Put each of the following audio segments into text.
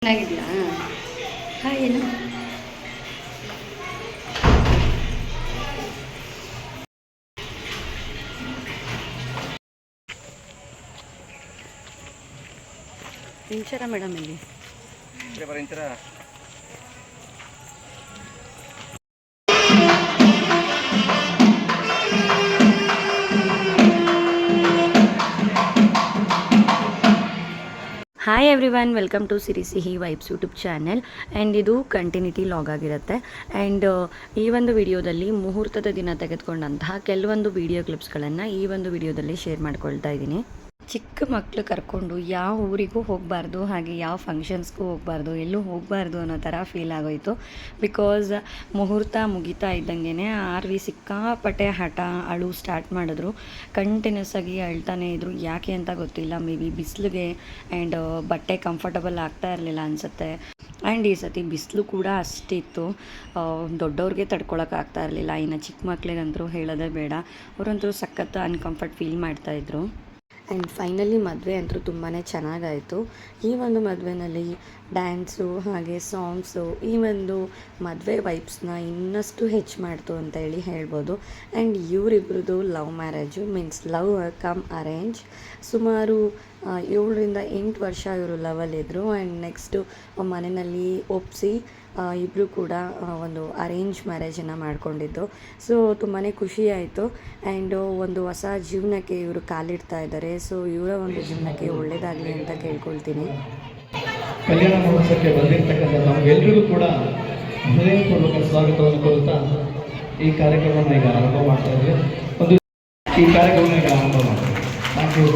ಚೆನ್ನಾಗಿದೆಯಾ? ಹಾಂ, ಏನು ಇಂಚರ ಮೇಡಮ್ ಇಲ್ಲಿ ಹಾಯ್ ಎವ್ರಿವನ್, ವೆಲ್ಕಮ್ ಟು ಸಿಹಿ ವೈಬ್ಸ್ ಯೂಟ್ಯೂಬ್ ಚಾನೆಲ್. ಆ್ಯಂಡ್ ಇದು ಕಂಟಿನ್ಯೂಟಿ ಲಾಗ್ ಆಗಿರುತ್ತೆ. ಆ್ಯಂಡ್ ಈ ಒಂದು ವಿಡಿಯೋದಲ್ಲಿ ಮುಹೂರ್ತದ ದಿನ ತೆಗೆದುಕೊಂಡಂತಹ ಕೆಲವೊಂದು ವಿಡಿಯೋ ಕ್ಲಿಪ್ಸ್ಗಳನ್ನು ಈ ಒಂದು ವಿಡಿಯೋದಲ್ಲಿ ಶೇರ್ ಮಾಡ್ಕೊಳ್ತಾ ಇದ್ದೀನಿ. ಚಿಕ್ಕ ಮಕ್ಕಳು ಕರ್ಕೊಂಡು ಯಾವ ಊರಿಗೂ ಹೋಗಬಾರ್ದು, ಹಾಗೆ ಯಾವ ಫಂಕ್ಷನ್ಸ್ಗೂ ಹೋಗಬಾರ್ದು, ಎಲ್ಲೂ ಹೋಗಬಾರ್ದು ಅನ್ನೋ ಥರ ಫೀಲ್ ಆಗೋಯಿತು. ಬಿಕಾಸ್ ಮುಹೂರ್ತ ಮುಗಿತಾ ಇದ್ದಂಗೆ ಆರ್ವಿ ಸಿಕ್ಕಾಪಟ್ಟೆ ಹಠ ಅಳು ಸ್ಟಾರ್ಟ್ ಮಾಡಿದ್ರು. ಕಂಟಿನ್ಯೂಸ್ ಆಗಿ ಅಳ್ತಾನೆ ಇದ್ರು. ಯಾಕೆ ಅಂತ ಗೊತ್ತಿಲ್ಲ. ಮೇ ಬಿ ಬಿಸಿಲಿಗೆ ಆ್ಯಂಡ್ ಬಟ್ಟೆ ಕಂಫರ್ಟಬಲ್ ಆಗ್ತಾ ಇರಲಿಲ್ಲ ಅನಿಸುತ್ತೆ. ಆ್ಯಂಡ್ ಈ ಸತಿ ಬಿಸಿಲು ಕೂಡ ಅಷ್ಟಿತ್ತು, ದೊಡ್ಡವ್ರಿಗೆ ತಡ್ಕೊಳಕ್ಕಾಗ್ತಾ ಇರಲಿಲ್ಲ. ಇನ್ನು ಚಿಕ್ಕ ಮಕ್ಳಿಗಂತೂ ಹೇಳೋದೇ ಬೇಡ. ಅವರಂತೂ ಸಖತ್ ಅನ್ಕಂಫರ್ಟ್ ಫೀಲ್ ಮಾಡ್ತಾಯಿದ್ರು. ಆ್ಯಂಡ್ ಫೈನಲಿ ಮದುವೆ ಅಂತೂ ತುಂಬಾ ಚೆನ್ನಾಗಾಯಿತು. ಈ ಒಂದು ಮದುವೆನಲ್ಲಿ ಡ್ಯಾನ್ಸು ಹಾಗೆ ಸಾಂಗ್ಸು ಈ ಒಂದು ಮದುವೆ ವೈಬ್ಸ್ನ ಇನ್ನಷ್ಟು ಹೆಚ್ಚು ಮಾಡ್ತು ಅಂತ ಹೇಳ್ಬೋದು. ಆ್ಯಂಡ್ ಇವರಿಬ್ರದ್ದು love marriage, means love come arrange. ಸುಮಾರು 7-8 ವರ್ಷ ಇವರು ಲವಲ್ಲಿದ್ದರು. ಆ್ಯಂಡ್ ನೆಕ್ಸ್ಟು ಮನೆಯಲ್ಲಿ ಒಪ್ಪಿಸಿ ಇಬ್ಬರು ಕೂಡ ಒಂದು ಅರೇಂಜ್ ಮ್ಯಾರೇಜನ್ನು ಮಾಡ್ಕೊಂಡಿದ್ದು. ಸೊ ತುಂಬಾ ಖುಷಿ ಆಯಿತು. ಆ್ಯಂಡ್ ಒಂದು ಹೊಸ ಜೀವನಕ್ಕೆ ಇವರು ಕಾಲಿಡ್ತಾ ಇದ್ದಾರೆ. ಸೊ ಇವರ ಒಂದು ಜೀವನಕ್ಕೆ ಒಳ್ಳೆಯದಾಗಲಿ ಅಂತ ಕೇಳ್ಕೊಳ್ತೀನಿ. ಕಲ್ಯಾಣ ಮಹೋತ್ಸವಕ್ಕೆ ಬಂದಿರತಕ್ಕಂಥ ನಮಗೆಲ್ಲರಿಗೂ ಕೂಡ ಹೃದಯಪೂರ್ವಕ ಸ್ವಾಗತವನ್ನು ಕೊಡುತ್ತಾ ಈ ಕಾರ್ಯಕ್ರಮವನ್ನು ಈಗ ಆರಂಭ ಮಾಡ್ತಾ ಇದ್ದೇವೆ. ಈ ಕಾರ್ಯಕ್ರಮವನ್ನು ಈಗ ಆರಂಭ ಮಾಡ್ತಾರೆ. Thank you.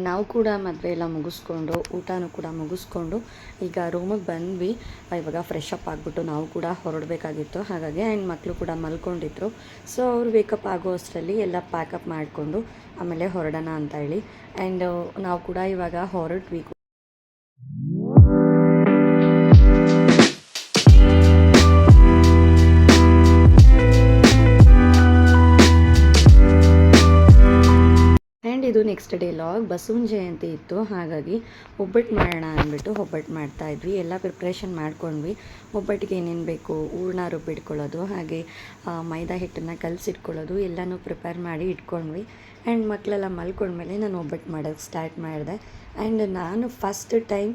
ನಾವು ಕೂಡ ಮದುವೆ ಎಲ್ಲ ಮುಗಿಸ್ಕೊಂಡು ಊಟನೂ ಕೂಡ ಮುಗಿಸ್ಕೊಂಡು ಈಗ ರೂಮಿಗೆ ಬಂದ್ವಿ. ಇವಾಗ ಫ್ರೆಶ್ ಅಪ್ ಆಗಿಬಿಟ್ಟು ನಾವು ಕೂಡ ಹೊರಡಬೇಕಾಗಿತ್ತು. ಹಾಗಾಗಿ ಆ್ಯಂಡ್ ಮಕ್ಕಳು ಕೂಡ ಮಲ್ಕೊಂಡಿದ್ರು. ಸೊ ಅವರು ವೇಕಪ್ ಆಗೋ ಅಷ್ಟರಲ್ಲಿ ಎಲ್ಲ ಪ್ಯಾಕಪ್ ಮಾಡಿಕೊಂಡು ಆಮೇಲೆ ಹೊರಡೋಣ ಅಂತ ಹೇಳಿ ಆ್ಯಂಡ್ ನಾವು ಕೂಡ ಇವಾಗ ಹೊರಟ್ವಿ. ನೆಕ್ಸ್ಟ್ ಡೇ ಲಾಗ್ ಬಸವನ ಜಯಂತಿ ಇತ್ತು, ಹಾಗಾಗಿ ಒಬ್ಬಟ್ಟು ಮಾಡೋಣ ಅಂದ್ಬಿಟ್ಟು ಒಬ್ಬಟ್ಟು ಮಾಡ್ತಾಯಿದ್ವಿ. ಎಲ್ಲ ಪ್ರಿಪ್ರೇಷನ್ ಮಾಡ್ಕೊಂಡ್ವಿ. ಒಬ್ಬಟ್ಟಿಗೆ ಏನೇನು ಬೇಕು, ಹೂರ್ಣ ರುಬ್ಬಿಟ್ಕೊಳ್ಳೋದು, ಹಾಗೆ ಮೈದಾ ಹಿಟ್ಟನ್ನು ಕಲಸಿಟ್ಕೊಳ್ಳೋದು ಎಲ್ಲನೂ ಪ್ರಿಪೇರ್ ಮಾಡಿ ಇಟ್ಕೊಂಡ್ವಿ. ಆ್ಯಂಡ್ ಮಕ್ಕಳೆಲ್ಲ ಮಲ್ಕೊಂಡ್ಮೇಲೆ ನಾನು ಒಬ್ಬಟ್ಟು ಮಾಡೋಕ್ಕೆ ಸ್ಟಾರ್ಟ್ ಮಾಡಿದೆ. ಆ್ಯಂಡ್ ನಾನು ಫಸ್ಟ್ ಟೈಮ್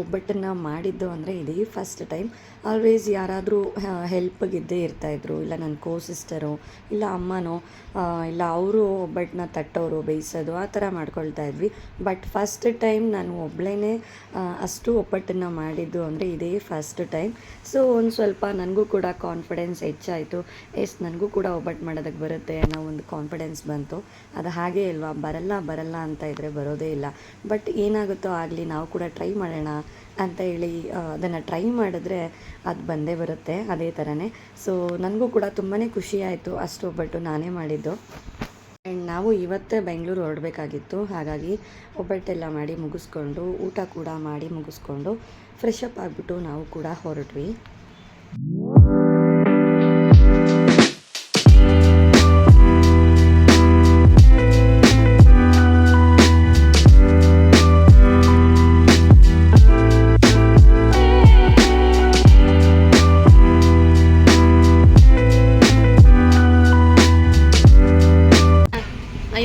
ಒಬ್ಬಟ್ಟನ್ನು ಮಾಡಿದ್ದು ಅಂದರೆ ಇದೇ ಫಸ್ಟ್ ಟೈಮ್. ಆಲ್ವೇಸ್ ಯಾರಾದರೂ ಹೆಲ್ಪ್ಗಿದ್ದೇ ಇರ್ತಾಯಿದ್ರು, ಇಲ್ಲ ನನ್ನ ಕೋ ಸಿಸ್ಟರು, ಇಲ್ಲ ಅಮ್ಮನೋ, ಇಲ್ಲ ಅವರು ಒಬ್ಬಟ್ಟನ್ನ ತಟ್ಟೋರು, ಬೇಯಿಸೋದು ಆ ಥರ ಮಾಡ್ಕೊಳ್ತಾ ಇದ್ವಿ. ಬಟ್ ಫಸ್ಟ್ ಟೈಮ್ ನಾನು ಒಬ್ಬಳೇ ಅಷ್ಟು ಒಬ್ಬಟ್ಟನ್ನು ಮಾಡಿದ್ದು ಅಂದರೆ ಇದೇ ಫಸ್ಟ್ ಟೈಮ್. ಸೊ ಒಂದು ಸ್ವಲ್ಪ ನನಗೂ ಕೂಡ ಕಾನ್ಫಿಡೆನ್ಸ್ ಹೆಚ್ಚಾಯಿತು. ನನಗೂ ಕೂಡ ಒಬ್ಬಟ್ಟು ಮಾಡೋದಕ್ಕೆ ಬರುತ್ತೆ ಅನ್ನೋ ಒಂದು ಕಾನ್ಫಿಡೆನ್ಸ್ ಬಂತು. ಅದು ಹಾಗೇ ಅಲ್ವಾ, ಬರಲ್ಲ ಅಂತ ಇದ್ದರೆ ಬರೋದೇ ಇಲ್ಲ. ಬಟ್ ಏನಾಗುತ್ತೋ ಆಗಲಿ, ನಾವು ಕೂಡ ಟ್ರೈ ಮಾಡೋಣ ಅಂತ ಹೇಳಿ ಅದನ್ನು ಟ್ರೈ ಮಾಡಿದ್ರೆ ಅದು ಬಂದೇ ಬರುತ್ತೆ ಅದೇ ಥರನೇ. ಸೊ ನನಗೂ ಕೂಡ ತುಂಬಾ ಖುಷಿ ಆಯಿತು, ಅಷ್ಟು ಒಬ್ಬಟ್ಟು ನಾನೇ ಮಾಡಿದ್ದು. ಆ್ಯಂಡ್ ನಾವು ಇವತ್ತೇ ಬೆಂಗಳೂರು ಹೊರಡಬೇಕಾಗಿತ್ತು, ಹಾಗಾಗಿ ಒಬ್ಬಟ್ಟೆಲ್ಲ ಮಾಡಿ ಮುಗಿಸ್ಕೊಂಡು, ಊಟ ಕೂಡ ಮಾಡಿ ಮುಗಿಸ್ಕೊಂಡು ಫ್ರೆಶ್ ಅಪ್ ಆಗಿಬಿಟ್ಟು ನಾವು ಕೂಡ ಹೊರಟ್ವಿ.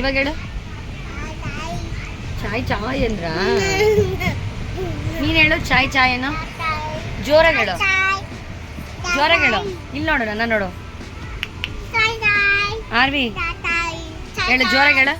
ಇವಾಗ ಹೇಳು, ಚಾಯ್ ಅಂದ್ರ ನೀನು ಹೇಳು, ಚಾಯ್ ಏನೋ ಜೋರಾಗಿ ಹೇಳು, ಇಲ್ಲಿ ನೋಡು, ನನ್ನ ನೋಡು ಆರ್ವಿ ಹೇಳು, ಜೋರಾಗಿ ಹೇಳು.